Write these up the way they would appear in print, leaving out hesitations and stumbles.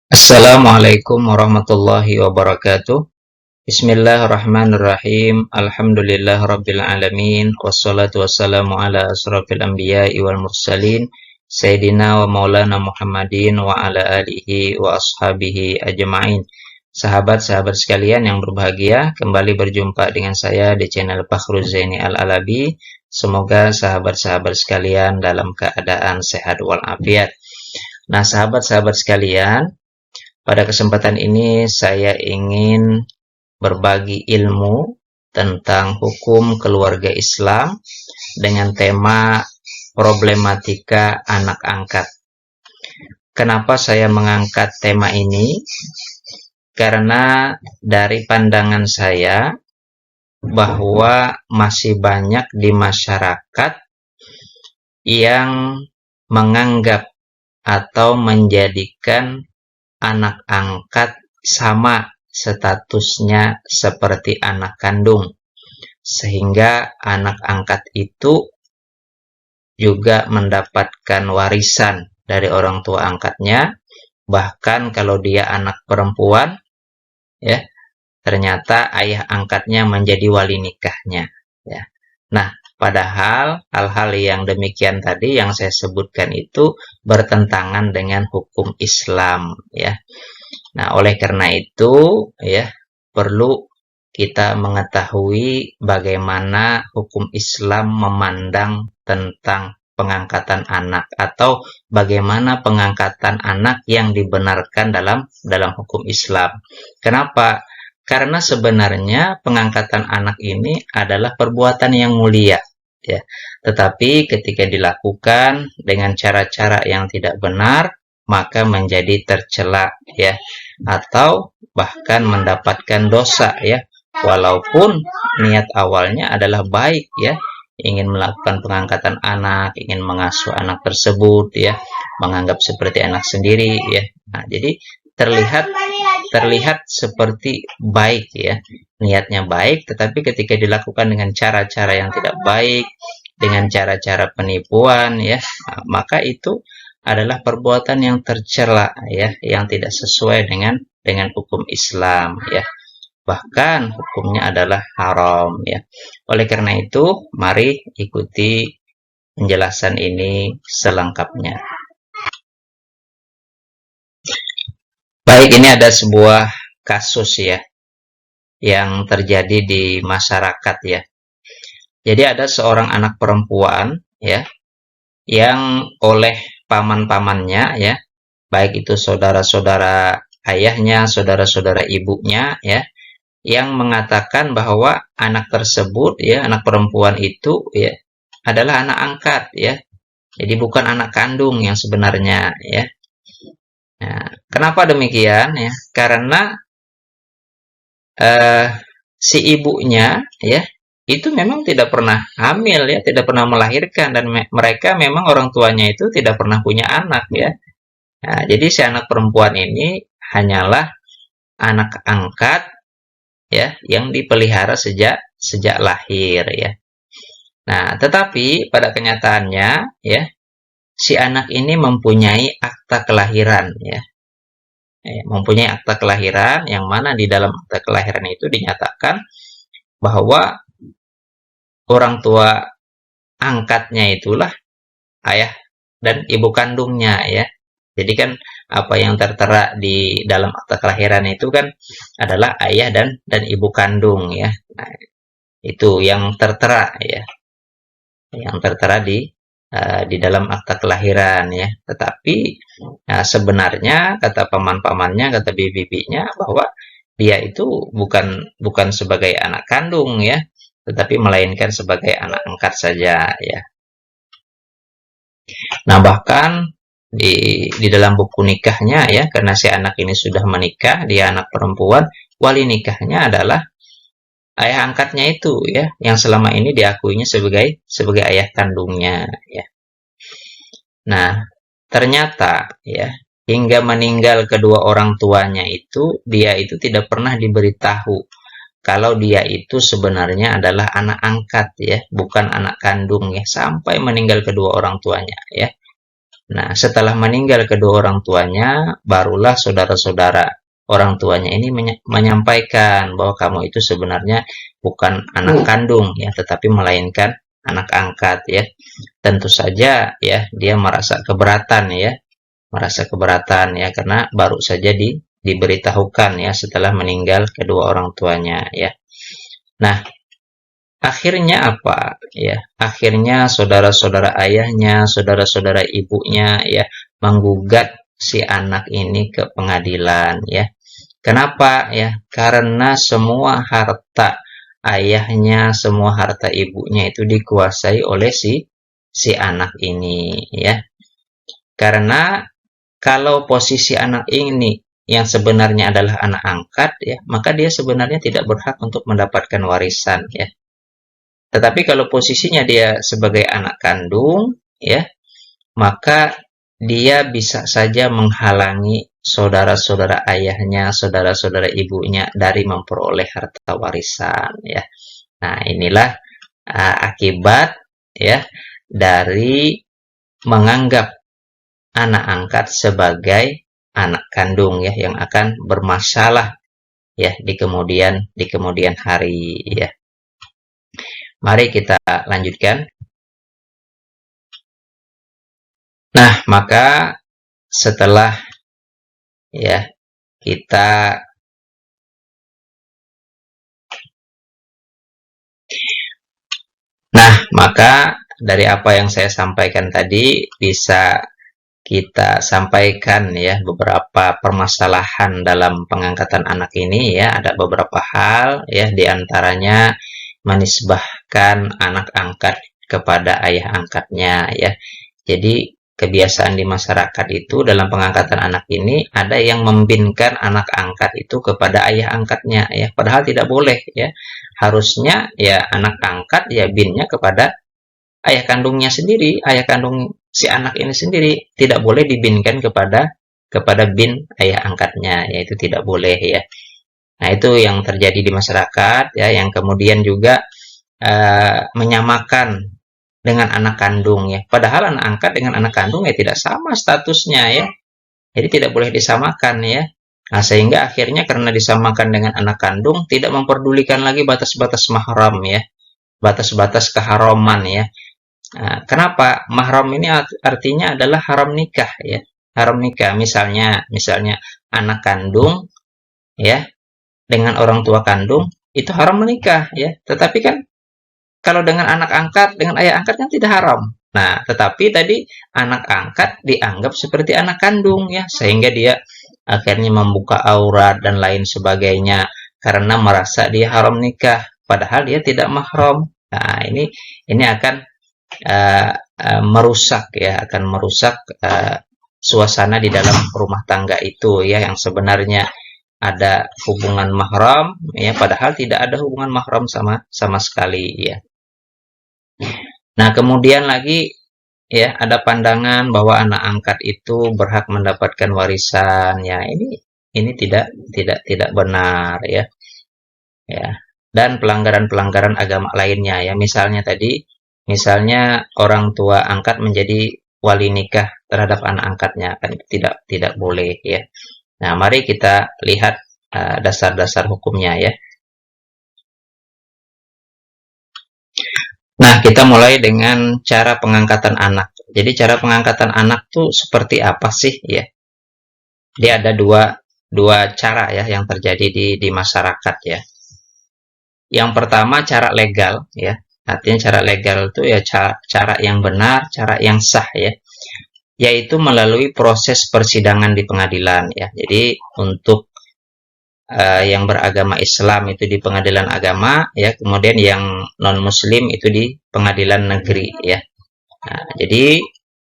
Assalamualaikum warahmatullahi wabarakatuh. Bismillahirrahmanirrahim. Alhamdulillah rabbil alamin. Wassalatu wassalamu ala asrafil anbiya'i wal mursalin. Sayyidina wa maulana Muhammadin wa ala alihi wa ashabihi ajma'in. Sahabat-sahabat sekalian yang berbahagia, kembali berjumpa dengan saya di channel Fakhrul Zaini Al-Alabi. Semoga sahabat-sahabat sekalian dalam keadaan sehat walafiat. Nah, sahabat-sahabat sekalian, pada kesempatan ini saya ingin berbagi ilmu tentang hukum keluarga Islam dengan tema problematika anak angkat. Kenapa saya mengangkat tema ini? Karena dari pandangan saya bahwa masih banyak di masyarakat yang menganggap atau menjadikan anak angkat sama statusnya seperti anak kandung, sehingga anak angkat itu juga mendapatkan warisan dari orang tua angkatnya. Bahkan kalau dia anak perempuan, ya, ternyata ayah angkatnya menjadi wali nikahnya, ya. Nah, padahal hal-hal yang demikian tadi yang saya sebutkan itu bertentangan dengan hukum Islam, ya. Nah, oleh karena itu, ya, perlu kita mengetahui bagaimana hukum Islam memandang tentang pengangkatan anak, atau bagaimana pengangkatan anak yang dibenarkan dalam hukum Islam. Kenapa? Karena sebenarnya pengangkatan anak ini adalah perbuatan yang mulia, ya. Tetapi ketika dilakukan dengan cara-cara yang tidak benar, maka menjadi tercela, ya, atau bahkan mendapatkan dosa, ya. Walaupun niat awalnya adalah baik, ya, ingin melakukan pengangkatan anak, ingin mengasuh anak tersebut, ya, menganggap seperti anak sendiri, ya. Nah, jadi terlihat seperti baik, ya, niatnya baik, tetapi ketika dilakukan dengan cara-cara yang tidak baik, dengan cara-cara penipuan, ya, maka itu adalah perbuatan yang tercela, ya, yang tidak sesuai dengan hukum Islam, ya, bahkan hukumnya adalah haram, ya. Oleh karena itu, mari ikuti penjelasan ini selengkapnya. Baik, ini ada sebuah kasus, ya, yang terjadi di masyarakat, ya. Jadi ada seorang anak perempuan, ya, yang oleh paman-pamannya, ya, baik itu saudara-saudara ayahnya, saudara-saudara ibunya, ya, yang mengatakan bahwa anak tersebut, ya, anak perempuan itu, ya, adalah anak angkat, ya. Jadi bukan anak kandung yang sebenarnya, ya. Nah, kenapa demikian, ya? Karena si ibunya, ya, itu memang tidak pernah hamil, ya, tidak pernah melahirkan, dan mereka memang orang tuanya itu tidak pernah punya anak, ya. Nah, jadi si anak perempuan ini hanyalah anak angkat, ya, yang dipelihara sejak lahir, ya. Nah, tetapi pada kenyataannya, ya, si anak ini mempunyai akta kelahiran, ya. Mempunyai akta kelahiran yang mana di dalam akta kelahiran itu dinyatakan bahwa orang tua angkatnya itulah ayah dan ibu kandungnya, ya. Jadi kan apa yang tertera di dalam akta kelahiran itu kan adalah ayah dan ibu kandung, ya. Nah, itu yang tertera, ya, yang tertera di dalam akta kelahiran, ya. Tetapi sebenarnya kata paman-pamannya, kata bibi-bibinya, bahwa dia itu bukan sebagai anak kandung, ya, tetapi melainkan sebagai anak angkat saja, ya. Nah, bahkan di dalam buku nikahnya, ya, karena si anak ini sudah menikah, dia anak perempuan, wali nikahnya adalah ayah angkatnya itu, ya, yang selama ini diakuinya sebagai ayah kandungnya, ya. Nah, ternyata, ya, hingga meninggal kedua orang tuanya itu, dia itu tidak pernah diberitahu kalau dia itu sebenarnya adalah anak angkat, ya, bukan anak kandung, ya, sampai meninggal kedua orang tuanya, ya. Nah, setelah meninggal kedua orang tuanya, barulah saudara-saudara orang tuanya ini menyampaikan bahwa kamu itu sebenarnya bukan anak kandung ya, tetapi melainkan anak angkat ya. Tentu saja ya dia merasa keberatan ya karena baru saja diberitahukan ya setelah meninggal kedua orang tuanya ya. Nah, akhirnya apa ya? Akhirnya saudara-saudara ayahnya, saudara-saudara ibunya ya menggugat si anak ini ke pengadilan ya. Kenapa ya? Karena semua harta ayahnya, semua harta ibunya itu dikuasai oleh si anak ini ya. Karena kalau posisi anak ini yang sebenarnya adalah anak angkat ya, maka dia sebenarnya tidak berhak untuk mendapatkan warisan ya. Tetapi kalau posisinya dia sebagai anak kandung ya, maka dia bisa saja menghalangi saudara-saudara ayahnya, saudara-saudara ibunya dari memperoleh harta warisan ya. Nah, inilah akibat ya dari menganggap anak angkat sebagai anak kandung ya yang akan bermasalah ya di kemudian hari ya. Mari kita lanjutkan. Nah, maka setelah ya kita maka dari apa yang saya sampaikan tadi bisa kita sampaikan ya beberapa permasalahan dalam pengangkatan anak ini ya. Ada beberapa hal ya diantaranya menisbahkan anak angkat kepada ayah angkatnya ya. Jadi kebiasaan di masyarakat itu dalam pengangkatan anak ini ada yang membinkan anak angkat itu kepada ayah angkatnya ya. Padahal tidak boleh ya. Harusnya ya anak angkat ya binnya kepada ayah kandungnya sendiri, ayah kandung si anak ini sendiri, tidak boleh dibinkan kepada bin ayah angkatnya, yaitu tidak boleh ya. Nah, itu yang terjadi di masyarakat ya, yang kemudian juga menyamakan dengan anak kandung ya. Padahal anak angkat dengan anak kandung ya tidak sama statusnya ya. Jadi tidak boleh disamakan ya. Nah, sehingga akhirnya karena disamakan dengan anak kandung tidak memperdulikan lagi batas-batas mahram ya. Batas-batas keharaman ya. Nah, kenapa? Mahram ini artinya adalah haram nikah ya. Haram nikah misalnya anak kandung ya dengan orang tua kandung itu haram menikah ya. Tetapi kan kalau dengan anak angkat dengan ayah angkat kan tidak haram. Nah, tetapi tadi anak angkat dianggap seperti anak kandung ya, sehingga dia akhirnya membuka aurat dan lain sebagainya karena merasa dia haram nikah padahal dia tidak mahram. Nah, ini akan merusak suasana di dalam rumah tangga itu ya, yang sebenarnya ada hubungan mahram ya padahal tidak ada hubungan mahram sama sekali ya. Nah, kemudian lagi ya ada pandangan bahwa anak angkat itu berhak mendapatkan warisan ya. Ini tidak benar ya. Ya. Dan pelanggaran-pelanggaran agama lainnya ya, misalnya orang tua angkat menjadi wali nikah terhadap anak angkatnya, kan tidak boleh ya. Nah, mari kita lihat dasar-dasar hukumnya ya. Nah, kita mulai dengan cara pengangkatan anak. Jadi cara pengangkatan anak tuh seperti apa sih ya? Dia ada dua cara ya yang terjadi di masyarakat ya. Yang pertama cara legal ya. Artinya cara legal itu ya cara yang benar, cara yang sah ya. Yaitu melalui proses persidangan di pengadilan ya. Jadi untuk yang beragama Islam itu di pengadilan agama ya, kemudian yang non Muslim itu di pengadilan negeri ya. Nah, jadi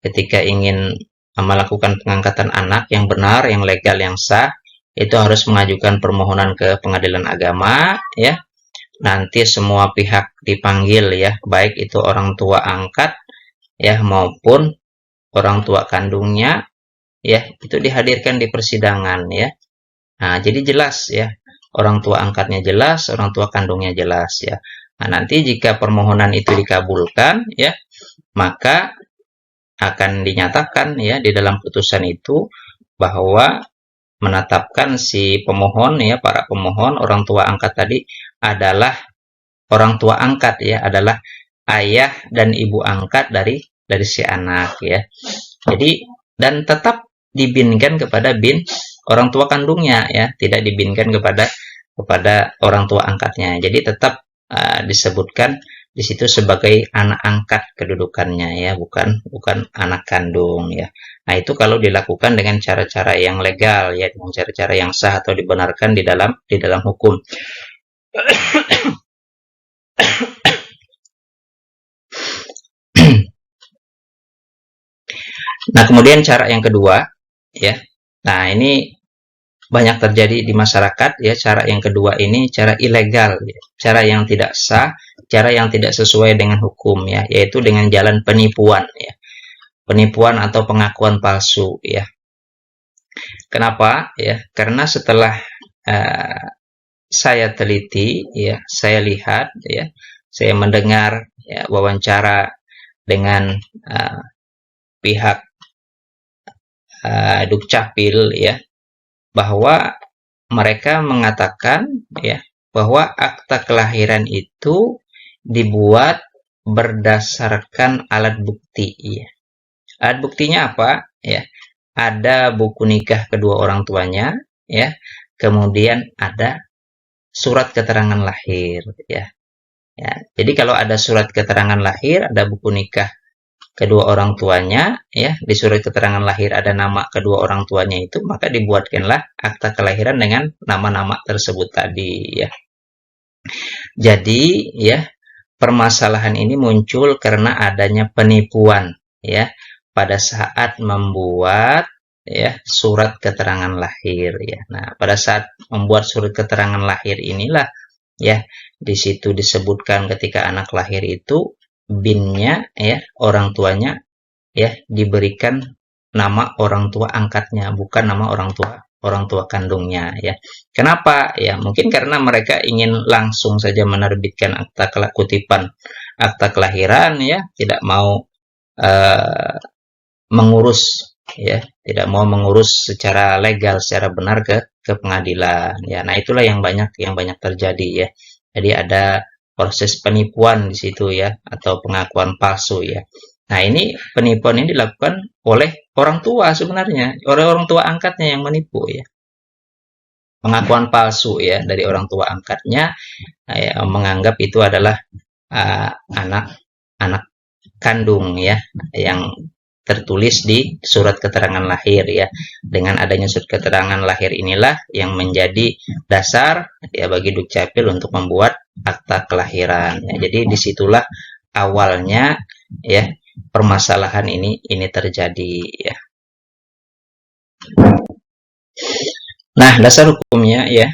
ketika ingin melakukan pengangkatan anak yang benar, yang legal, yang sah, itu harus mengajukan permohonan ke pengadilan agama ya. Nanti semua pihak dipanggil ya, baik itu orang tua angkat ya maupun orang tua kandungnya ya, itu dihadirkan di persidangan ya. Nah, jadi jelas ya, orang tua angkatnya jelas, orang tua kandungnya jelas ya. Nah, nanti jika permohonan itu dikabulkan ya, maka akan dinyatakan ya di dalam putusan itu bahwa menetapkan si pemohon ya, para pemohon orang tua angkat tadi adalah orang tua angkat ya, adalah ayah dan ibu angkat dari si anak ya. Jadi dan tetap dibinkan kepada bin orang tua kandungnya ya, tidak dibinkan kepada orang tua angkatnya. Jadi tetap disebutkan di situ sebagai anak angkat kedudukannya ya, bukan anak kandung ya. Nah, itu kalau dilakukan dengan cara-cara yang legal ya, dengan cara-cara yang sah atau dibenarkan di dalam hukum. Nah, kemudian cara yang kedua ya. Nah, ini banyak terjadi di masyarakat ya. Cara yang kedua ini cara ilegal ya. Cara yang tidak sah, cara yang tidak sesuai dengan hukum ya, yaitu dengan jalan penipuan ya. Penipuan atau pengakuan palsu ya. Kenapa ya? Karena setelah saya teliti ya, saya lihat ya, saya mendengar ya, wawancara dengan pihak Dukcapil ya, bahwa mereka mengatakan ya bahwa akta kelahiran itu dibuat berdasarkan alat bukti ya. Alat buktinya apa ya? Ada buku nikah kedua orang tuanya ya, kemudian ada surat keterangan lahir ya. Ya, jadi kalau ada surat keterangan lahir, ada buku nikah kedua orang tuanya ya, di surat keterangan lahir ada nama kedua orang tuanya itu, maka dibuatkanlah akta kelahiran dengan nama-nama tersebut tadi ya. Jadi ya, permasalahan ini muncul karena adanya penipuan ya pada saat membuat ya surat keterangan lahir ya. Nah, pada saat membuat surat keterangan lahir inilah ya, di situ disebutkan ketika anak lahir itu binnya ya, orang tuanya ya diberikan nama orang tua angkatnya, bukan nama orang tua kandungnya ya. Kenapa ya? Mungkin karena mereka ingin langsung saja menerbitkan kutipan akta kelahiran ya, tidak mau mengurus ya, tidak mau mengurus secara legal, secara benar ke pengadilan ya. Nah, itulah yang banyak terjadi ya. Jadi ada proses penipuan di situ ya, atau pengakuan palsu ya. Nah, ini penipuan ini dilakukan oleh orang tua sebenarnya, oleh orang tua angkatnya yang menipu ya. Pengakuan palsu ya dari orang tua angkatnya ya, menganggap itu adalah anak kandung ya, yang tertulis di surat keterangan lahir ya. Dengan adanya surat keterangan lahir inilah yang menjadi dasar ya bagi Dukcapil untuk membuat akta kelahiran ya. Jadi disitulah awalnya ya permasalahan ini terjadi ya. Nah, dasar hukumnya ya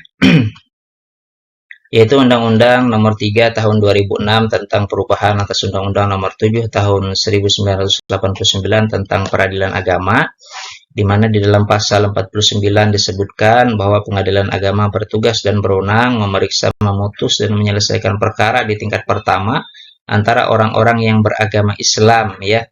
yaitu Undang-Undang Nomor 3 Tahun 2006 tentang perubahan atas Undang-Undang Nomor 7 Tahun 1989 tentang Peradilan Agama, di mana di dalam pasal 49 disebutkan bahwa Pengadilan Agama bertugas dan berwenang memeriksa, memutus, dan menyelesaikan perkara di tingkat pertama antara orang-orang yang beragama Islam ya,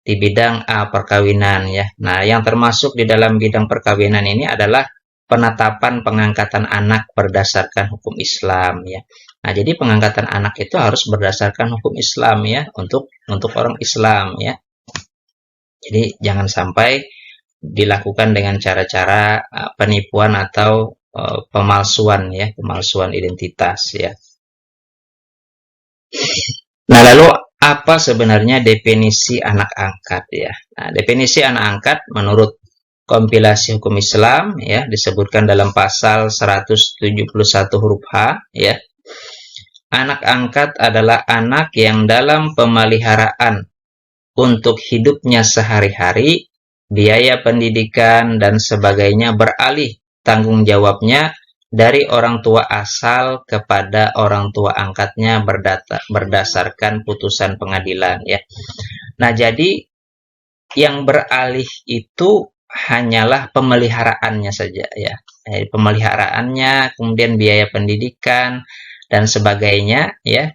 di bidang perkawinan ya. Nah, yang termasuk di dalam bidang perkawinan ini adalah penetapan pengangkatan anak berdasarkan hukum Islam ya. Nah, jadi pengangkatan anak itu harus berdasarkan hukum Islam ya, untuk orang Islam ya. Jadi jangan sampai dilakukan dengan cara-cara penipuan atau pemalsuan ya, pemalsuan identitas ya. Nah, lalu apa sebenarnya definisi anak angkat ya? Nah, definisi anak angkat menurut kompilasi hukum Islam ya, disebutkan dalam pasal 171 huruf H ya. Anak angkat adalah anak yang dalam pemeliharaan untuk hidupnya sehari-hari, biaya pendidikan dan sebagainya beralih tanggung jawabnya dari orang tua asal kepada orang tua angkatnya berdasarkan putusan pengadilan ya. Nah, jadi yang beralih itu hanyalah pemeliharaannya saja ya. Pemeliharaannya, kemudian biaya pendidikan dan sebagainya ya,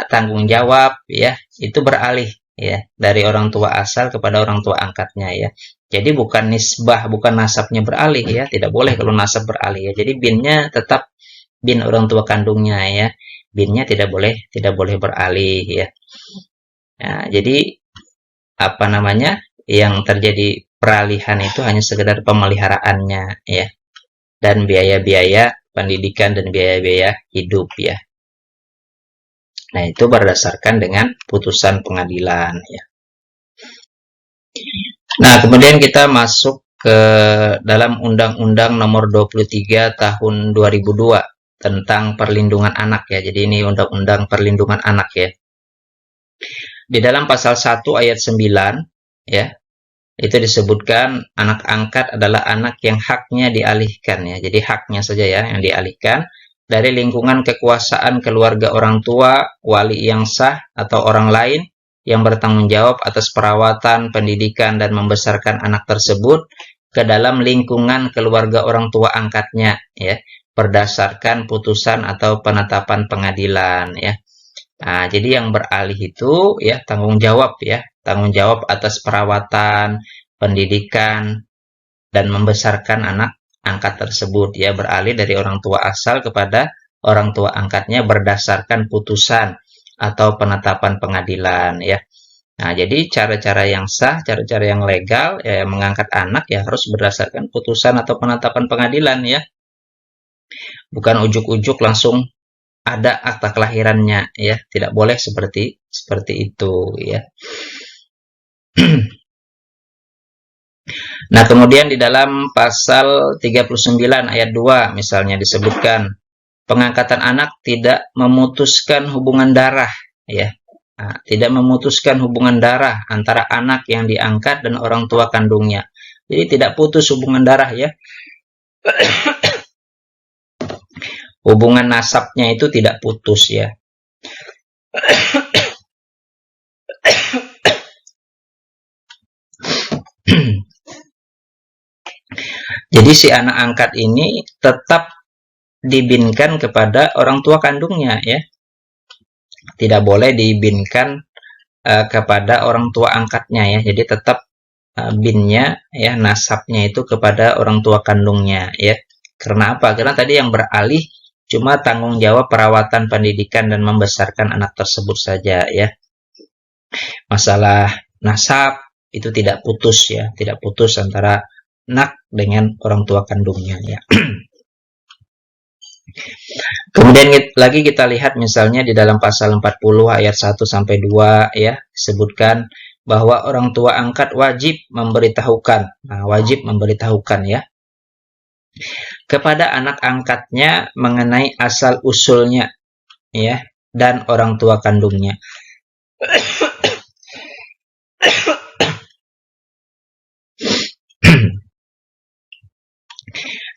tanggung jawab ya, itu beralih ya, dari orang tua asal kepada orang tua angkatnya ya. Jadi bukan nisbah, bukan nasabnya beralih ya, tidak boleh kalau nasab beralih ya. Jadi binnya tetap bin orang tua kandungnya ya. Binnya tidak boleh beralih ya. Nah, jadi apa namanya? Yang terjadi peralihan itu hanya sekedar pemeliharaannya ya, dan biaya-biaya pendidikan dan biaya-biaya hidup ya. Nah, itu berdasarkan dengan putusan pengadilan ya. Nah, kemudian kita masuk ke dalam Undang-Undang Nomor 23 Tahun 2002 tentang perlindungan anak ya. Jadi ini Undang-Undang Perlindungan Anak ya. Di dalam pasal 1 ayat 9 ya, itu disebutkan anak angkat adalah anak yang haknya dialihkan ya. Jadi haknya saja ya yang dialihkan dari lingkungan kekuasaan keluarga orang tua, wali yang sah atau orang lain yang bertanggung jawab atas perawatan, pendidikan dan membesarkan anak tersebut ke dalam lingkungan keluarga orang tua angkatnya ya, berdasarkan putusan atau penetapan pengadilan ya. Nah, jadi yang beralih itu ya tanggung jawab ya, tanggung jawab atas perawatan, pendidikan dan membesarkan anak angkat tersebut ya, beralih dari orang tua asal kepada orang tua angkatnya berdasarkan putusan atau penetapan pengadilan ya. Nah, jadi cara-cara yang sah, cara-cara yang legal ya mengangkat anak ya harus berdasarkan putusan atau penetapan pengadilan ya. Bukan ujuk-ujuk langsung ada akta kelahirannya ya, tidak boleh seperti itu ya. Nah, kemudian di dalam pasal 39 ayat 2 misalnya disebutkan pengangkatan anak tidak memutuskan hubungan darah ya. Nah, tidak memutuskan hubungan darah antara anak yang diangkat dan orang tua kandungnya. Jadi tidak putus hubungan darah ya. Hubungan nasabnya itu tidak putus ya. Jadi si anak angkat ini tetap dibinkan kepada orang tua kandungnya ya. Tidak boleh dibinkan kepada orang tua angkatnya ya. Jadi tetap binnya ya, nasabnya itu kepada orang tua kandungnya ya. Karena apa? Karena tadi yang beralih cuma tanggung jawab perawatan, pendidikan dan membesarkan anak tersebut saja ya. Masalah nasab itu tidak putus ya, tidak putus antara anak dengan orang tua kandungnya ya. Kemudian lagi kita lihat misalnya di dalam pasal 40 ayat 1 sampai 2 ya, disebutkan bahwa orang tua angkat wajib memberitahukan. Nah, wajib memberitahukan ya kepada anak angkatnya mengenai asal usulnya ya dan orang tua kandungnya.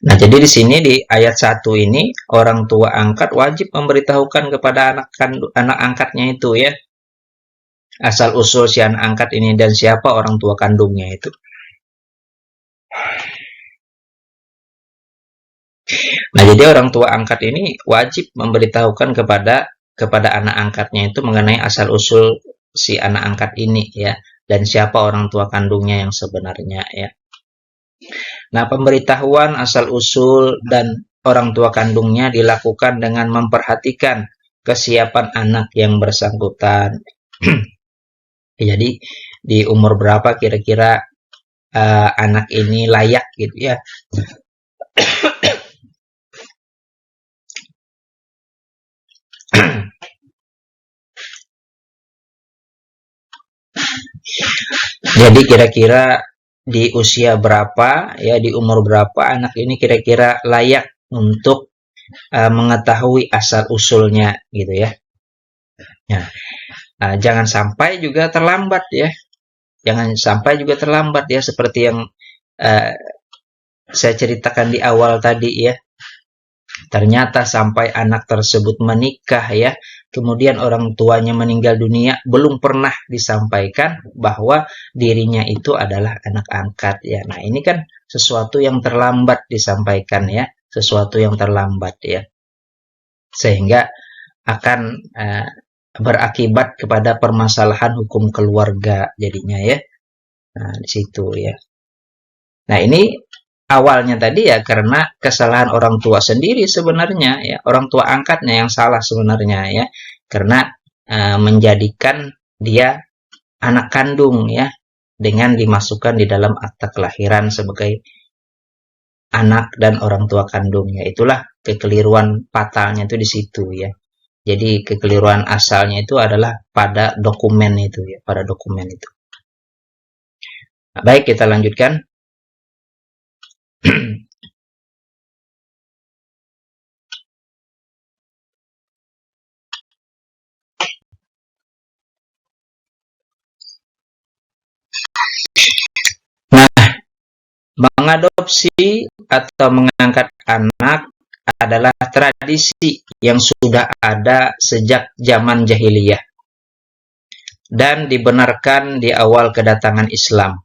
Nah, jadi di sini di ayat 1 ini orang tua angkat wajib memberitahukan kepada anak angkatnya itu ya asal usul si anak angkat ini dan siapa orang tua kandungnya itu. Nah, jadi orang tua angkat ini wajib memberitahukan kepada anak angkatnya itu mengenai asal usul si anak angkat ini ya dan siapa orang tua kandungnya yang sebenarnya ya. Nah, pemberitahuan asal usul dan orang tua kandungnya dilakukan dengan memperhatikan kesiapan anak yang bersangkutan. Jadi di umur berapa kira-kira anak ini layak gitu ya. Jadi kira-kira di usia berapa ya, di umur berapa anak ini kira-kira layak untuk mengetahui asal usulnya gitu ya. Nah, jangan sampai juga terlambat ya. Jangan sampai juga terlambat ya seperti yang saya ceritakan di awal tadi ya. Ternyata sampai anak tersebut menikah ya, kemudian orang tuanya meninggal dunia, belum pernah disampaikan bahwa dirinya itu adalah anak angkat ya. Nah, ini kan sesuatu yang terlambat disampaikan ya, sesuatu yang terlambat ya. Sehingga akan berakibat kepada permasalahan hukum keluarga jadinya ya. Nah, di situ ya. Nah, ini awalnya tadi ya karena kesalahan orang tua sendiri sebenarnya ya, orang tua angkatnya yang salah sebenarnya ya. Karena menjadikan dia anak kandung ya dengan dimasukkan di dalam akta kelahiran sebagai anak dan orang tua kandungnya. Itulah kekeliruan fatalnya itu di situ ya. Jadi kekeliruan asalnya itu adalah pada dokumen itu ya, pada dokumen itu. Nah, baik, kita lanjutkan. Nah, mengadopsi atau mengangkat anak adalah tradisi yang sudah ada sejak zaman jahiliyah dan dibenarkan di awal kedatangan Islam.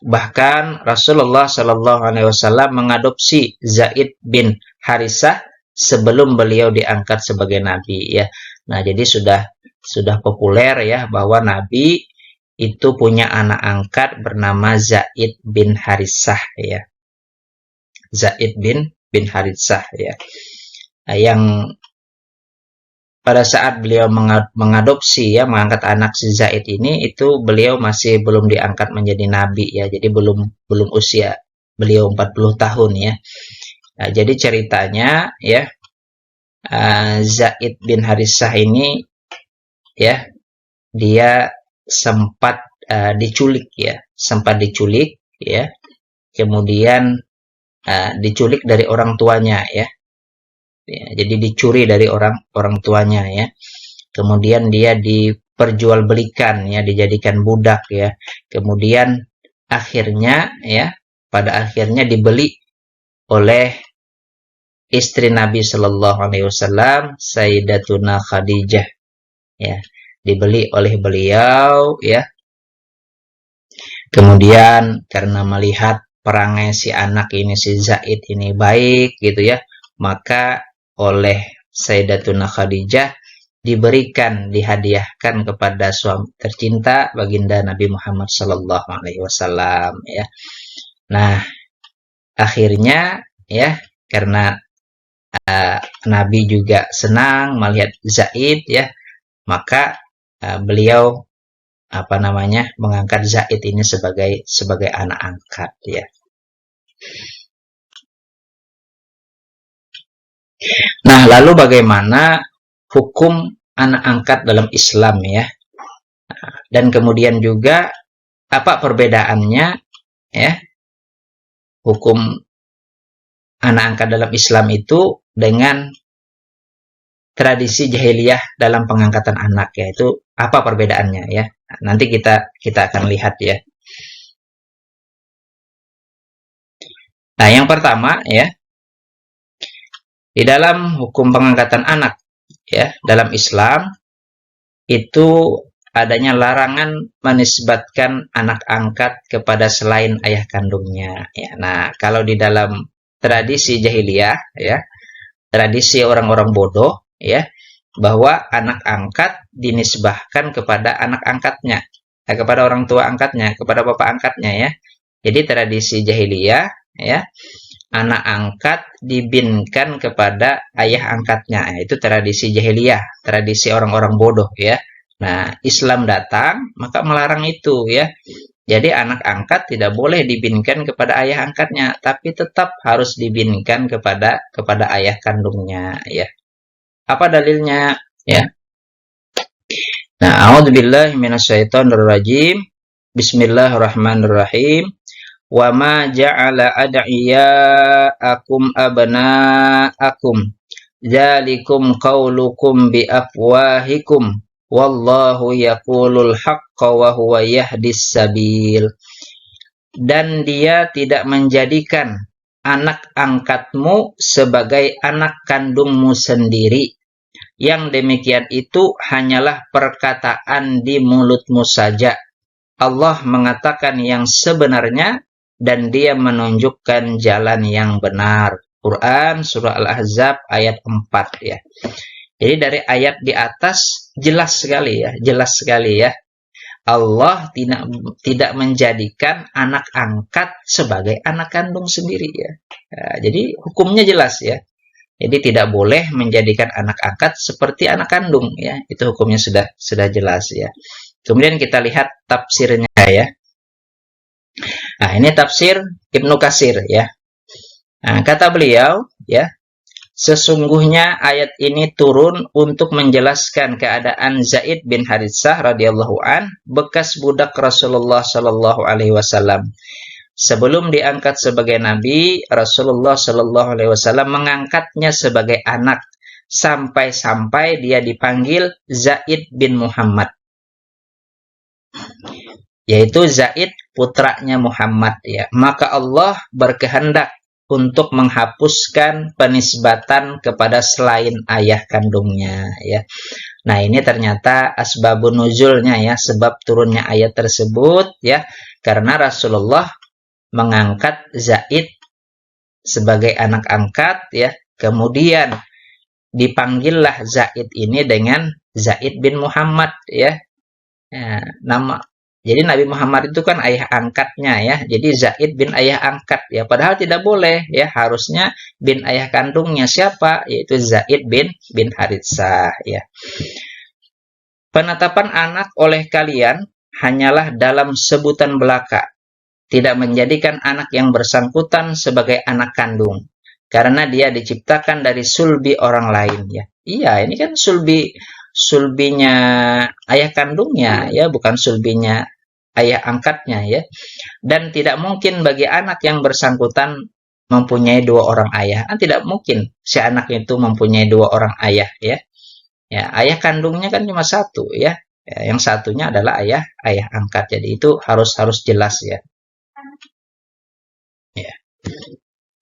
Bahkan Rasulullah Shallallahu Alaihi Wasallam mengadopsi Zaid bin Harisah sebelum beliau diangkat sebagai nabi ya. Nah, jadi sudah populer ya bahwa nabi itu punya anak angkat bernama Zaid bin Harisah ya. Zaid bin Harisah ya. Nah, yang pada saat beliau mengadopsi ya, mengangkat anak si Zaid ini, itu beliau masih belum diangkat menjadi nabi ya. Jadi belum usia beliau 40 tahun ya. Nah, jadi ceritanya ya, Zaid bin Harisah ini ya, dia sempat diculik ya, kemudian diculik dari orang tuanya ya. Jadi dicuri dari orang tuanya ya. Kemudian dia diperjualbelikan ya, dijadikan budak ya. Kemudian akhirnya ya, pada akhirnya dibeli oleh istri Nabi Shallallahu Alaihi Wasallam, Sayyidatuna Khadijah ya, dibeli oleh beliau ya. Kemudian karena melihat perangai si anak ini, si Zaid ini baik gitu ya, maka oleh Sayyidatuna Khadijah dihadiahkan kepada suami tercinta baginda Nabi Muhammad Sallallahu Alaihi Wasallam ya. Nah, akhirnya ya, karena Nabi juga senang melihat Zaid ya, maka beliau mengangkat Zaid ini sebagai anak angkat ya. Nah, lalu bagaimana hukum anak angkat dalam Islam ya? Dan kemudian juga apa perbedaannya ya? Hukum anak angkat dalam Islam itu dengan tradisi jahiliyah dalam pengangkatan anak ya. Itu apa perbedaannya ya? Nanti kita akan lihat ya. Nah, yang pertama ya, di dalam hukum pengangkatan anak ya, dalam Islam itu adanya larangan menisbatkan anak angkat kepada selain ayah kandungnya ya. Nah, kalau di dalam tradisi jahiliyah ya, tradisi orang-orang bodoh ya, bahwa anak angkat dinisbahkan kepada anak angkatnya, kepada orang tua angkatnya, kepada bapak angkatnya ya. Jadi tradisi jahiliyah ya, anak angkat dibinkan kepada ayah angkatnya. Itu tradisi jahiliyah, tradisi orang-orang bodoh ya. Nah, Islam datang maka melarang itu ya. Jadi anak angkat tidak boleh dibinkan kepada ayah angkatnya, tapi tetap harus dibinkan kepada ayah kandungnya ya. Apa dalilnya ya? Nah, a'udzubillahi minasyaitonirrajim. Bismillahirrahmanirrahim. Wa ma ja'ala ad'iyaakum abna'akum dzalikum qaulukum bi afwahikum wallahu yaqulul haqqa wa huwa yahdis sabil. Dan dia tidak menjadikan anak angkatmu sebagai anak kandungmu sendiri. Yang demikian itu hanyalah perkataan di mulutmu saja. Allah mengatakan yang sebenarnya dan dia menunjukkan jalan yang benar. Quran surah Al-Ahzab ayat 4 ya. Jadi dari ayat di atas jelas sekali ya. Allah tidak menjadikan anak angkat sebagai anak kandung sendiri ya. Nah, jadi hukumnya jelas ya. Jadi tidak boleh menjadikan anak angkat seperti anak kandung ya. Itu hukumnya sudah jelas ya. Kemudian kita lihat tafsirnya ya. Nah, ini tafsir Ibnu Katsir ya. Nah, kata beliau ya, sesungguhnya ayat ini turun untuk menjelaskan keadaan Zaid bin Haritsah radhiyallahu an, bekas budak Rasulullah shallallahu alaihi wasallam. Sebelum diangkat sebagai nabi, Rasulullah shallallahu alaihi wasallam mengangkatnya sebagai anak sampai-sampai dia dipanggil Zaid bin Muhammad. Yaitu Zaid putranya Muhammad ya. Maka Allah berkehendak untuk menghapuskan penisbatan kepada selain ayah kandungnya ya. Nah, ini ternyata asbabun nuzulnya ya, sebab turunnya ayat tersebut ya, karena Rasulullah mengangkat Zaid sebagai anak angkat ya. Kemudian dipanggillah Zaid ini dengan Zaid bin Muhammad ya. Ya, jadi Nabi Muhammad itu kan ayah angkatnya ya. Jadi Zaid bin ayah angkat ya. Padahal tidak boleh ya. Harusnya bin ayah kandungnya siapa? Yaitu Zaid bin Haritsah ya. Penetapan anak oleh kalian hanyalah dalam sebutan belaka. Tidak menjadikan anak yang bersangkutan sebagai anak kandung. Karena dia diciptakan dari sulbi orang lain ya. Iya, ini kan sulbinya ayah kandungnya ya, bukan sulbinya ayah angkatnya ya. Dan tidak mungkin bagi anak yang bersangkutan mempunyai dua orang ayah. Tidak mungkin si anak itu mempunyai dua orang ayah ya. Ya, ayah kandungnya kan cuma satu ya. Ya, yang satunya adalah ayah angkat. Jadi itu harus jelas ya. Ya.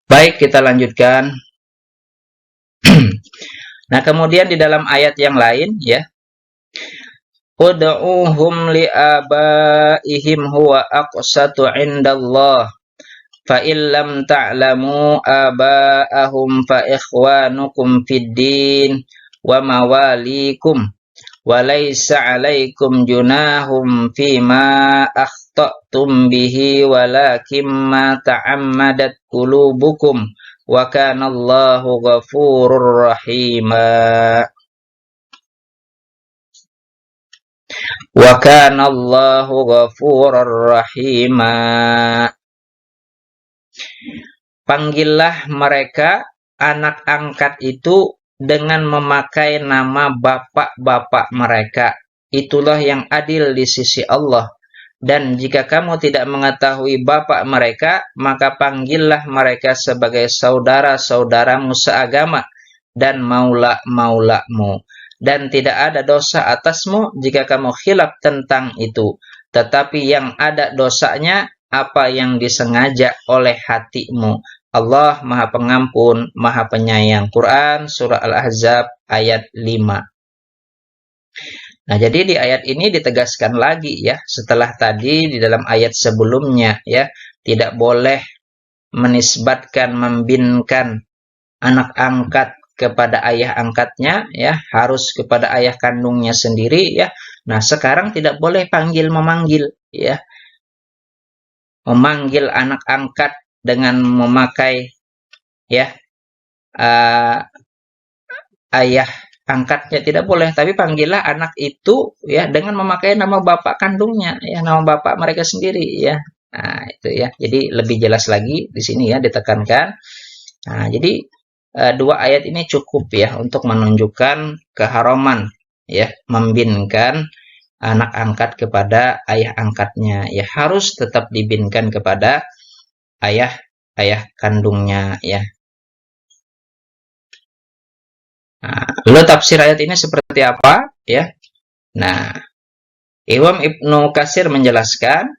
Baik, kita lanjutkan. Nah, kemudian di dalam ayat yang lain ya, ud'uhum li'abaihim huwa aqsatu 'indallah fa illam ta'lamu aba'ahum fa ikhwanukum fid din wa mawalikum wa laysa 'alaikum junahum fima akhta'tum bihi walakin ma ta'ammadat qulubukum wa kana Allahu ghafurur rahima. Wa kana Allahu ghafurur rahima. Panggillah mereka anak angkat itu dengan memakai nama bapak-bapak mereka. Itulah yang adil di sisi Allah. Dan jika kamu tidak mengetahui bapak mereka, maka panggillah mereka sebagai saudara-saudaramu seagama dan maula-maulamu. Dan tidak ada dosa atasmu jika kamu khilaf tentang itu. Tetapi yang ada dosanya apa yang disengaja oleh hatimu. Allah Maha Pengampun, Maha Penyayang. Quran Surah Al-Ahzab ayat 5. Nah, jadi di ayat ini ditegaskan lagi ya, setelah tadi di dalam ayat sebelumnya ya, tidak boleh menisbatkan, membinkan anak angkat kepada ayah angkatnya ya, harus kepada ayah kandungnya sendiri ya. Nah, sekarang tidak boleh memanggil ya. Memanggil anak angkat dengan memakai ya ayah angkatnya tidak boleh, tapi panggillah anak itu ya dengan memakai nama bapak kandungnya ya, nama bapak mereka sendiri ya. Nah, itu ya. Jadi lebih jelas lagi di sini ya ditekankan. Nah, jadi dua ayat ini cukup ya untuk menunjukkan keharaman ya membinkan anak angkat kepada ayah angkatnya ya, harus tetap dibinkan kepada ayah kandungnya ya. Nah, lalu tafsir ayat ini seperti apa ya? Nah, Imam Ibnu Katsir menjelaskan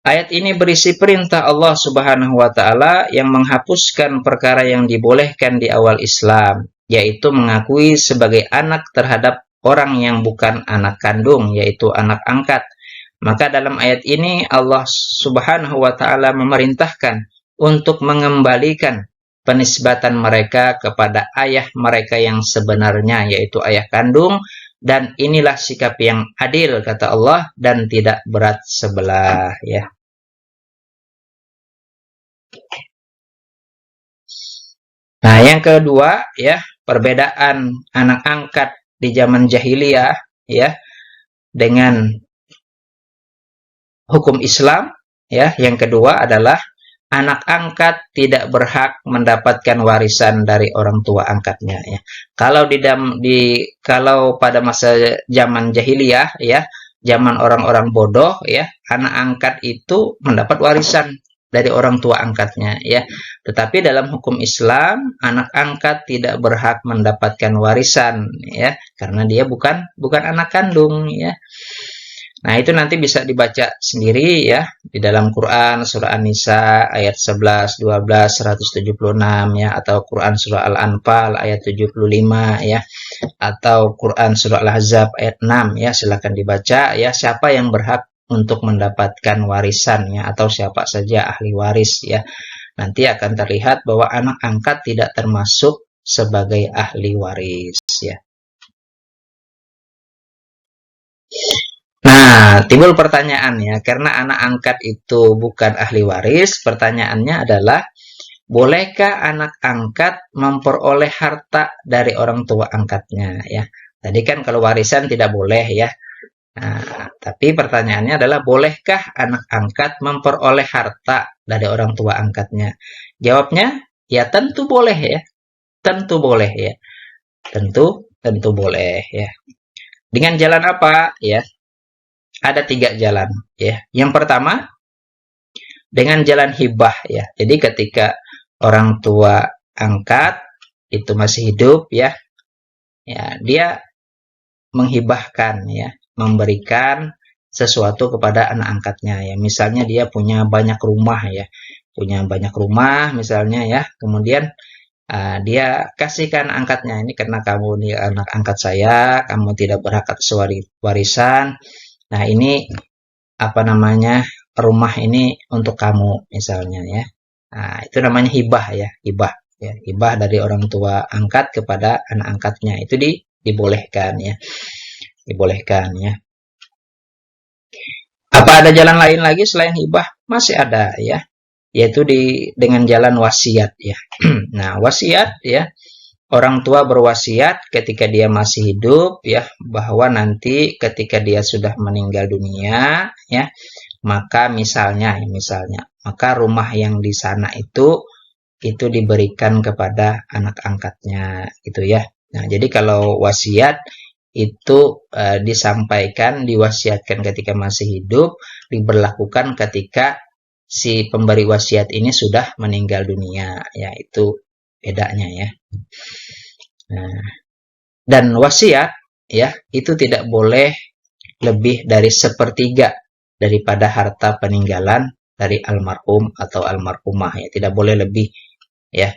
ayat ini berisi perintah Allah Subhanahu wa taala yang menghapuskan perkara yang dibolehkan di awal Islam, yaitu mengakui sebagai anak terhadap orang yang bukan anak kandung, yaitu anak angkat. Maka dalam ayat ini Allah Subhanahu wa taala memerintahkan untuk mengembalikan penisbatan mereka kepada ayah mereka yang sebenarnya, yaitu ayah kandung, dan inilah sikap yang adil kata Allah dan tidak berat sebelah ya. Nah, yang kedua ya, perbedaan anak angkat di zaman jahiliyah ya dengan hukum Islam ya. Yang kedua adalah anak angkat tidak berhak mendapatkan warisan dari orang tua angkatnya ya. Kalau pada masa zaman jahiliyah ya, zaman orang-orang bodoh ya, anak angkat itu mendapat warisan dari orang tua angkatnya ya. Tetapi dalam hukum Islam, anak angkat tidak berhak mendapatkan warisan ya, karena dia bukan anak kandung ya. Nah, itu nanti bisa dibaca sendiri ya di dalam Quran surah An-Nisa ayat 11, 12, 176 ya, atau Quran surah Al-Anfal ayat 75 ya, atau Quran surah Al-Ahzab ayat 6 ya. Silakan dibaca ya, siapa yang berhak untuk mendapatkan warisan ya, atau siapa saja ahli waris ya. Nanti akan terlihat bahwa anak angkat tidak termasuk sebagai ahli waris ya. Nah, timbul pertanyaan ya, karena anak angkat itu bukan ahli waris, pertanyaannya adalah, bolehkah anak angkat memperoleh harta dari orang tua angkatnya ya? Tadi kan kalau warisan tidak boleh ya. Nah, tapi pertanyaannya adalah, bolehkah anak angkat memperoleh harta dari orang tua angkatnya? Jawabnya, ya tentu boleh ya. Tentu boleh ya. Tentu boleh ya. Dengan jalan apa ya? Ada 3 jalan ya. Yang pertama, dengan jalan hibah ya. Jadi ketika orang tua angkat itu masih hidup ya, dia menghibahkan ya, memberikan sesuatu kepada anak angkatnya ya. Misalnya dia punya banyak rumah ya, misalnya ya, kemudian dia kasihkan angkatnya, ini karena kamu nih anak angkat saya, kamu tidak berhak atas warisan. Nah, ini apa namanya, rumah ini untuk kamu misalnya ya. Nah, itu namanya hibah ya, hibah dari orang tua angkat kepada anak angkatnya, itu dibolehkan ya. Apa ada jalan lain lagi selain hibah? Masih ada ya, yaitu dengan jalan wasiat ya. Nah, wasiat ya, orang tua berwasiat ketika dia masih hidup ya, bahwa nanti ketika dia sudah meninggal dunia ya, maka misalnya maka rumah yang di sana itu diberikan kepada anak angkatnya gitu ya. Nah, jadi kalau wasiat itu diwasiatkan ketika masih hidup, diberlakukan ketika si pemberi wasiat ini sudah meninggal dunia ya, itu bedanya ya. Nah, dan wasiat ya, itu tidak boleh lebih dari 1/3 daripada harta peninggalan dari almarhum atau almarhumah ya, tidak boleh lebih ya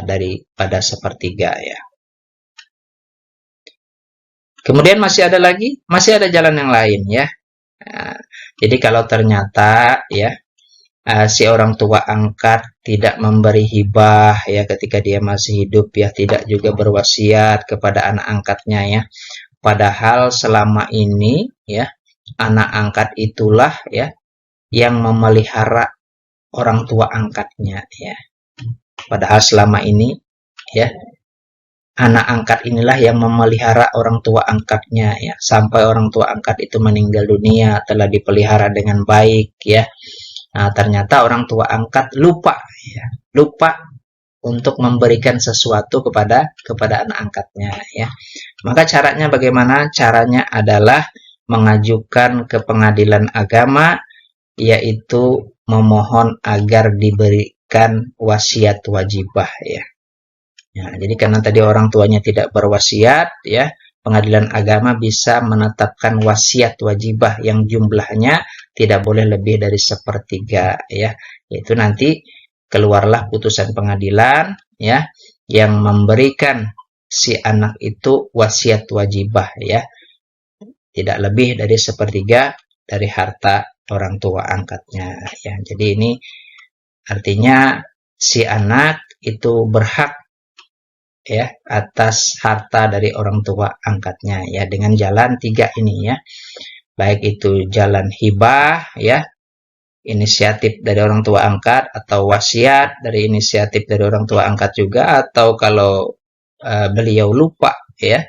daripada 1/3 ya. Kemudian masih ada jalan yang lain ya. Nah, jadi kalau ternyata ya si orang tua angkat tidak memberi hibah ya ketika dia masih hidup ya, tidak juga berwasiat kepada anak angkatnya ya, padahal selama ini ya anak angkat itulah ya yang memelihara orang tua angkatnya ya, padahal selama ini ya anak angkat inilah yang memelihara orang tua angkatnya ya, sampai orang tua angkat itu meninggal dunia telah dipelihara dengan baik ya. Nah, ternyata orang tua angkat lupa untuk memberikan sesuatu kepada anak angkatnya ya. Maka caranya bagaimana? Caranya adalah mengajukan ke pengadilan agama, yaitu memohon agar diberikan wasiat wajibah ya. Jadi karena tadi orang tuanya tidak berwasiat ya, pengadilan agama bisa menetapkan wasiat wajibah yang jumlahnya tidak boleh lebih dari 1/3 ya. Yaitu nanti keluarlah putusan pengadilan ya yang memberikan si anak itu wasiat wajibah ya, tidak lebih dari 1/3 dari harta orang tua angkatnya ya. Jadi ini artinya si anak itu berhak ya atas harta dari orang tua angkatnya ya dengan jalan 3 ini ya. Baik itu jalan hibah ya, inisiatif dari orang tua angkat, atau wasiat dari inisiatif dari orang tua angkat juga, atau kalau beliau lupa ya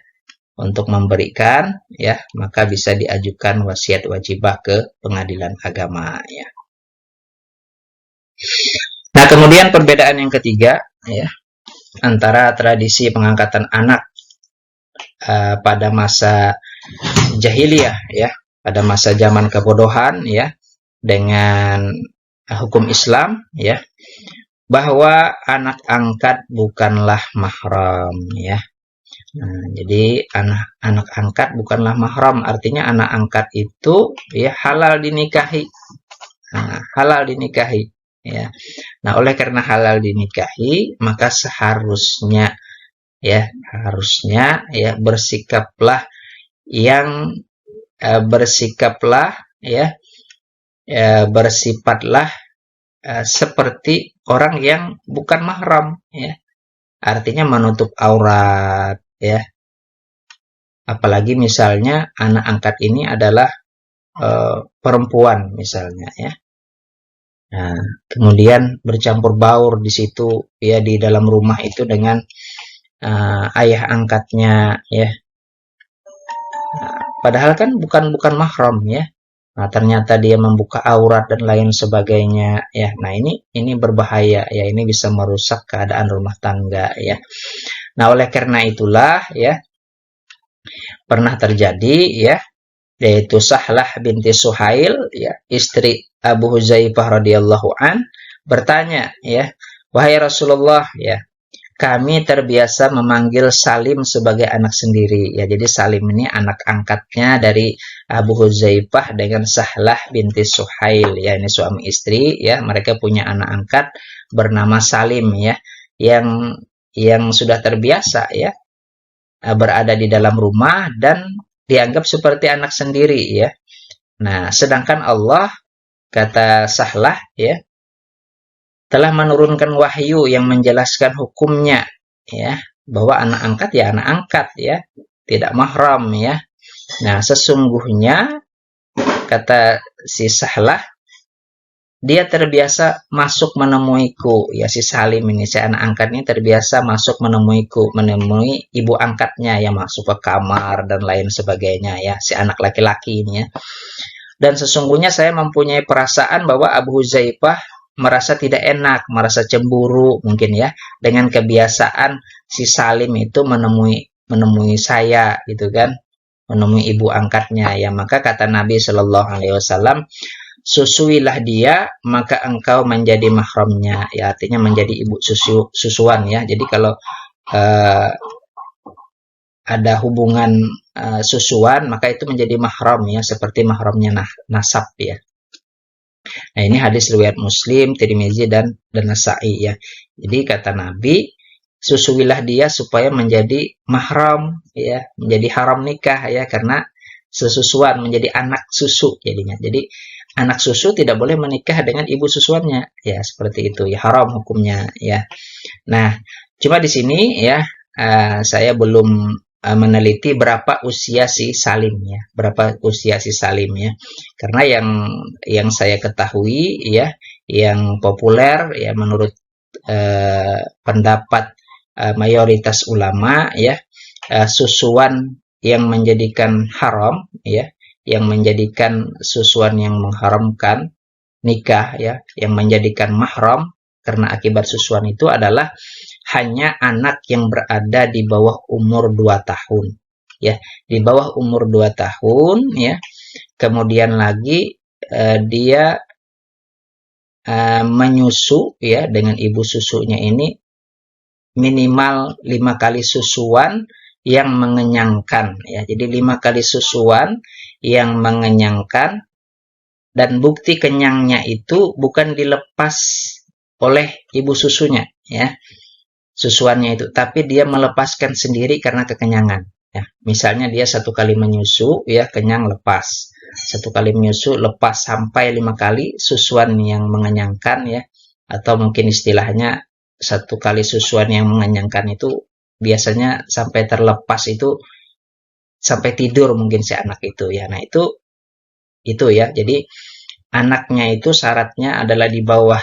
untuk memberikan ya, maka bisa diajukan wasiat wajibah ke pengadilan agama ya. Nah, kemudian perbedaan yang ketiga ya antara tradisi pengangkatan anak pada masa jahiliyah ya, pada masa zaman kebodohan ya, dengan hukum Islam ya, bahwa anak angkat bukanlah mahram ya. Nah, jadi anak angkat bukanlah mahram, artinya anak angkat itu ya halal dinikahi. Nah, halal dinikahi ya. Nah, oleh karena halal dinikahi, maka seharusnya ya bersikaplah ya bersifatlah seperti orang yang bukan mahram ya. Artinya menutup aurat ya. Apalagi misalnya anak angkat ini adalah perempuan misalnya ya. Nah, kemudian bercampur baur di situ ya, di dalam rumah itu dengan ayah angkatnya ya. Nah, padahal kan bukan mahram ya. Nah, ternyata dia membuka aurat dan lain sebagainya ya. Nah, ini berbahaya ya, ini bisa merusak keadaan rumah tangga ya. Nah, oleh karena itulah ya pernah terjadi ya, yaitu Sahlah binti Suhail ya, istri Abu Huzaifah radhiyallahu an, bertanya ya, wahai Rasulullah ya, kami terbiasa memanggil Salim sebagai anak sendiri ya. Jadi Salim ini anak angkatnya dari Abu Huzaifah dengan Sahlah binti Suhail ya. Ini suami istri ya, mereka punya anak angkat bernama Salim ya, yang sudah terbiasa ya berada di dalam rumah dan dianggap seperti anak sendiri ya. Nah, sedangkan Allah, kata Sahlah ya, telah menurunkan wahyu yang menjelaskan hukumnya ya, bahwa anak angkat ya anak angkat ya, tidak mahram ya. Nah, sesungguhnya kata si Sahlah, dia terbiasa masuk menemuiku ya, si Salim ini, si anak angkat ini terbiasa masuk menemui ibu angkatnya yang masuk ke kamar dan lain sebagainya ya, si anak laki-laki ini ya. Dan sesungguhnya saya mempunyai perasaan bahwa Abu Huzaifah merasa tidak enak, merasa cemburu mungkin ya, dengan kebiasaan si Salim itu menemui saya gitu kan, menemui ibu angkatnya ya. Maka kata Nabi Shallallahu Alaihi Wasallam, susuilah dia maka engkau menjadi mahramnya ya, artinya menjadi ibu susuan ya. Jadi kalau ada hubungan susuan maka itu menjadi mahram ya, seperti mahramnya nasab ya. Nah, ini hadis riwayat Muslim, Tirmizi dan Nasa'i ya. Jadi kata Nabi, susuilah dia supaya menjadi mahram ya, menjadi haram nikah ya, karena sesusuan, menjadi anak susu jadinya. Jadi anak susu tidak boleh menikah dengan ibu susuannya ya, seperti itu ya, haram hukumnya ya. Nah, cuma di sini ya saya belum meneliti berapa usia si Salim ya, karena yang saya ketahui ya, yang populer ya menurut pendapat mayoritas ulama ya, susuan yang menjadikan haram ya, yang menjadikan susuan yang mengharamkan nikah ya, yang menjadikan mahram karena akibat susuan itu adalah hanya anak yang berada di bawah umur 2 tahun ya, di bawah umur 2 tahun ya. Kemudian lagi dia menyusu ya dengan ibu susunya ini minimal 5 kali susuan yang mengenyangkan ya. Jadi 5 kali susuan yang mengenyangkan, dan bukti kenyangnya itu bukan dilepas oleh ibu susunya ya, susuannya itu, tapi dia melepaskan sendiri karena kekenyangan ya. Misalnya dia 1 kali menyusu ya, kenyang, lepas, 1 kali menyusu lepas, sampai 5 kali susuan yang mengenyangkan ya, atau mungkin istilahnya satu kali susuan yang mengenyangkan itu biasanya sampai terlepas itu sampai tidur mungkin si anak itu ya. Nah, itu ya. Jadi anaknya itu syaratnya adalah di bawah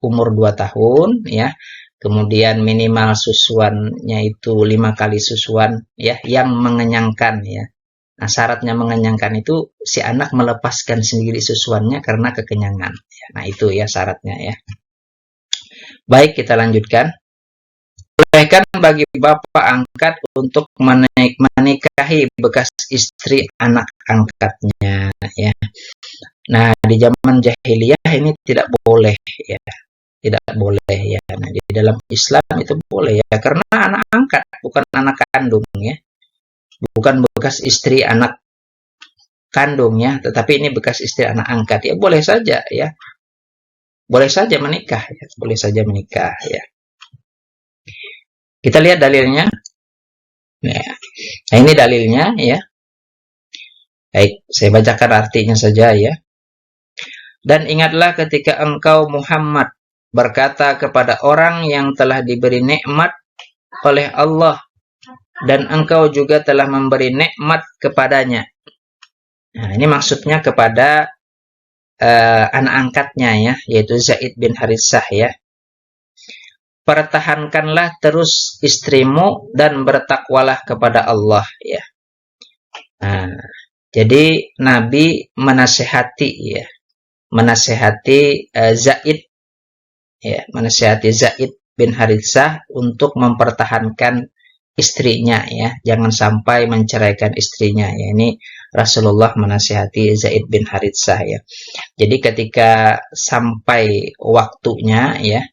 umur 2 tahun ya. Kemudian minimal susuannya itu 5 kali susuan ya yang mengenyangkan ya. Nah, syaratnya mengenyangkan itu si anak melepaskan sendiri susuannya karena kekenyangan. Ya, nah, itu ya syaratnya ya. Baik, kita lanjutkan. Bolehkan bagi bapak angkat untuk menikahi bekas istri anak angkatnya ya. Nah, di zaman jahiliyah ini tidak boleh ya. Tidak boleh ya. Nah, di dalam Islam itu boleh ya karena anak angkat bukan anak kandung ya. Bukan bekas istri anak kandung ya, tetapi ini bekas istri anak angkat ya, boleh saja ya. Boleh saja menikah ya, boleh saja menikah ya. Kita lihat dalilnya. Nah, ini dalilnya ya. Baik, saya bacakan artinya saja ya. Dan ingatlah ketika engkau Muhammad berkata kepada orang yang telah diberi nikmat oleh Allah dan engkau juga telah memberi nikmat kepadanya. Nah, ini maksudnya kepada anak angkatnya ya, yaitu Zaid bin Haritsah ya. Pertahankanlah terus istrimu dan bertakwalah kepada Allah ya. Nah, jadi Nabi menasihati ya, menasihati Zaid ya, menasihati Zaid bin Haritsah untuk mempertahankan istrinya ya, jangan sampai menceraikan istrinya ya. Ini Rasulullah menasihati Zaid bin Haritsah ya. Jadi ketika sampai waktunya ya,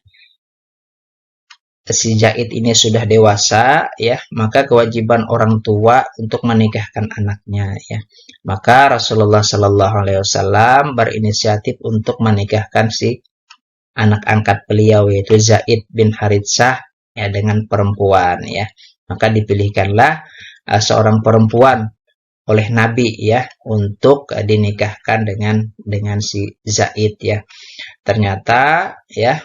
si Zaid ini sudah dewasa ya, maka kewajiban orang tua untuk menikahkan anaknya ya. Maka Rasulullah Shallallahu Alaihi Wasallam berinisiatif untuk menikahkan si anak angkat beliau yaitu Zaid bin Haritsah ya dengan perempuan ya. Maka dipilihkanlah seorang perempuan oleh Nabi ya untuk dinikahkan dengan si Zaid ya. Ternyata ya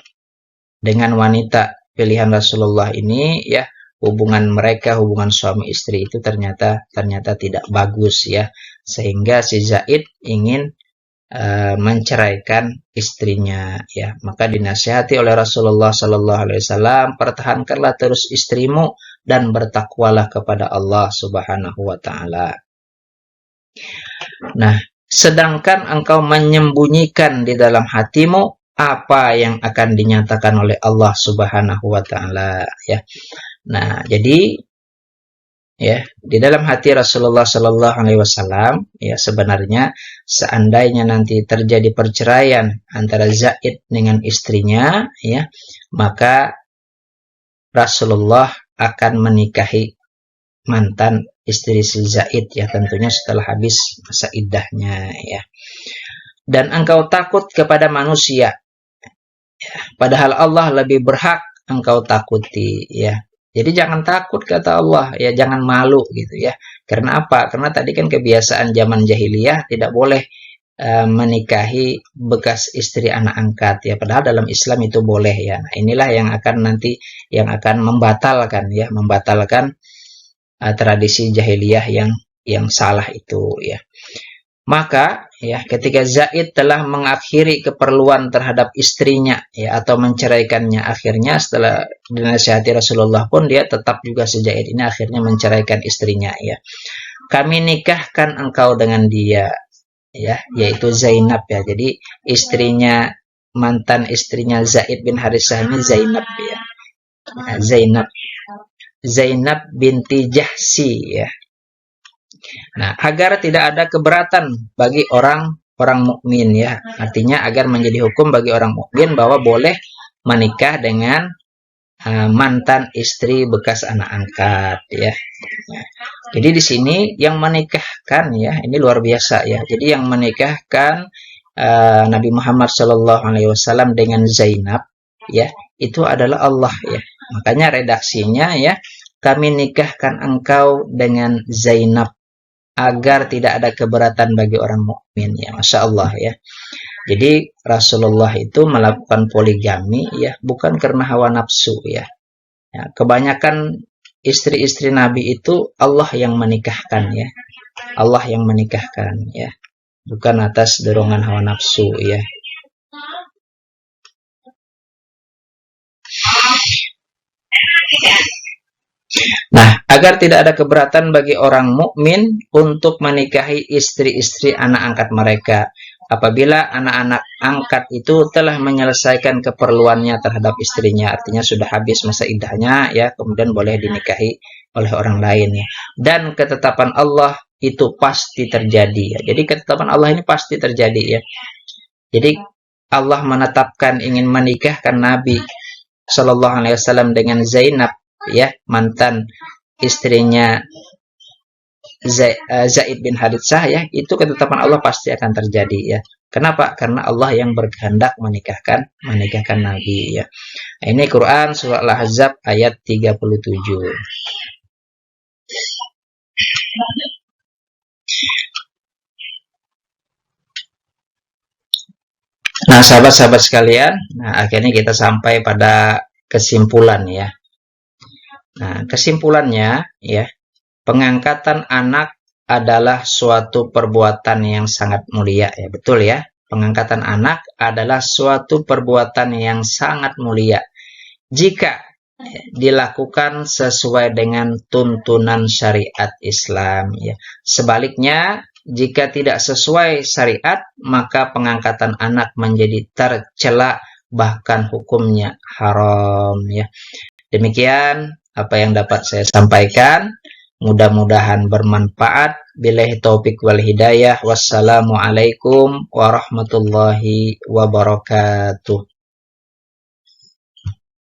dengan wanita pilihan Rasulullah ini ya, hubungan mereka, hubungan suami istri itu ternyata tidak bagus ya, sehingga si Zaid ingin menceraikan istrinya ya. Maka dinasihati oleh Rasulullah Sallallahu Alaihi Wasallam, pertahankanlah terus istrimu dan bertakwalah kepada Allah Subhanahu Wa Taala. Nah, sedangkan engkau menyembunyikan di dalam hatimu apa yang akan dinyatakan oleh Allah Subhanahu Wa Taala ya. Nah, jadi ya di dalam hati Rasulullah Sallallahu Alaihi Wasallam ya, sebenarnya seandainya nanti terjadi perceraian antara Zaid dengan istrinya ya, maka Rasulullah akan menikahi mantan istri si Zaid ya, tentunya setelah habis masa iddahnya ya. Dan engkau takut kepada manusia ya, padahal Allah lebih berhak engkau takuti ya. Jadi jangan takut kata Allah ya, jangan malu gitu ya. Karena apa? Karena tadi kan kebiasaan zaman jahiliyah tidak boleh menikahi bekas istri anak angkat ya, padahal dalam Islam itu boleh ya. Nah, inilah yang akan nanti yang akan membatalkan ya, membatalkan tradisi jahiliyah yang salah itu ya. Maka ya ketika Zaid telah mengakhiri keperluan terhadap istrinya ya, atau menceraikannya, akhirnya setelah dinasihati Rasulullah pun dia tetap juga si Zaid ini akhirnya menceraikan istrinya ya. Kami nikahkan engkau dengan dia ya, yaitu Zainab ya. Jadi istrinya, mantan istrinya Zaid bin Haritsah ini Zainab ya. Nah, Zainab binti Jahsi ya. Nah, agar tidak ada keberatan bagi orang mukmin ya. Artinya agar menjadi hukum bagi orang mukmin bahwa boleh menikah dengan mantan istri bekas anak angkat ya. Nah, jadi di sini yang menikahkan ya, ini luar biasa ya. Jadi yang menikahkan Nabi Muhammad SAW dengan Zainab ya, itu adalah Allah ya. Makanya redaksinya ya, kami nikahkan engkau dengan Zainab agar tidak ada keberatan bagi orang mukmin ya, Masya Allah ya. Jadi Rasulullah itu melakukan poligami ya bukan karena hawa nafsu ya. Ya, kebanyakan istri-istri Nabi itu Allah yang menikahkan ya. Allah yang menikahkan ya. Bukan atas dorongan hawa nafsu ya. Nah, agar tidak ada keberatan bagi orang mukmin untuk menikahi istri-istri anak angkat mereka apabila anak-anak angkat itu telah menyelesaikan keperluannya terhadap istrinya, artinya sudah habis masa iddahnya ya, kemudian boleh dinikahi oleh orang lain ya. Dan ketetapan Allah itu pasti terjadi ya. Jadi ketetapan Allah ini pasti terjadi ya. Jadi Allah menetapkan ingin menikahkan Nabi Shallallahu Alaihi Wasallam dengan Zainab ya, mantan istrinya Zaid bin Haritsah ya, itu ketetapan Allah pasti akan terjadi ya. Kenapa? Karena Allah yang berkehendak menikahkan Nabi ya. Ini Quran surah Al-Ahzab ayat 37. Nah, sahabat-sahabat sekalian, nah akhirnya kita sampai pada kesimpulan ya. Nah, kesimpulannya ya, pengangkatan anak adalah suatu perbuatan yang sangat mulia ya, betul ya. Pengangkatan anak adalah suatu perbuatan yang sangat mulia jika dilakukan sesuai dengan tuntunan syariat Islam ya. Sebaliknya, jika tidak sesuai syariat, maka pengangkatan anak menjadi tercela bahkan hukumnya haram ya. Demikian apa yang dapat saya sampaikan. Mudah-mudahan bermanfaat. Billahi taufik wal hidayah. Wassalamualaikum warahmatullahi wabarakatuh.